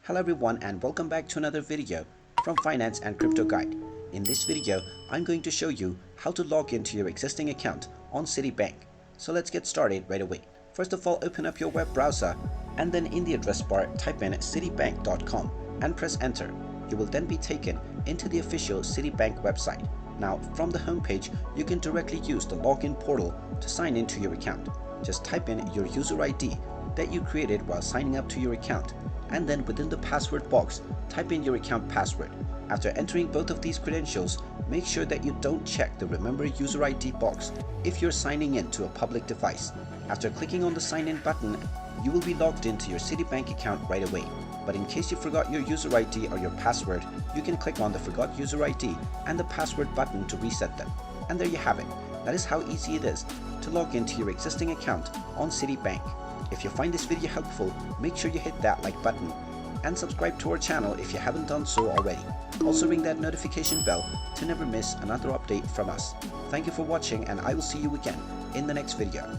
Hello everyone and welcome back to another video from Finance and Crypto Guide. In this video, I'm going to show you how to log into your existing account on Citibank. So let's get started right away. First of all, open up your web browser and then in the address bar type in citibank.com and press enter. You will then be taken into the official Citibank website. Now from the homepage, you can directly use the login portal to sign into your account. Just type in your user ID that you created while signing up to your account, and then within the password box, type in your account password. After entering both of these credentials, make sure that you don't check the Remember User ID box if you're signing in to a public device. After clicking on the sign in button, you will be logged into your Citibank account right away. But in case you forgot your user ID or your password, you can click on the Forgot User ID and the Password button to reset them. And there you have it. That is how easy it is to log into your existing account on Citibank. If you find this video helpful, make sure you hit that like button and subscribe to our channel if you haven't done so already. Also ring that notification bell to never miss another update from us. Thank you for watching and I will see you again in the next video.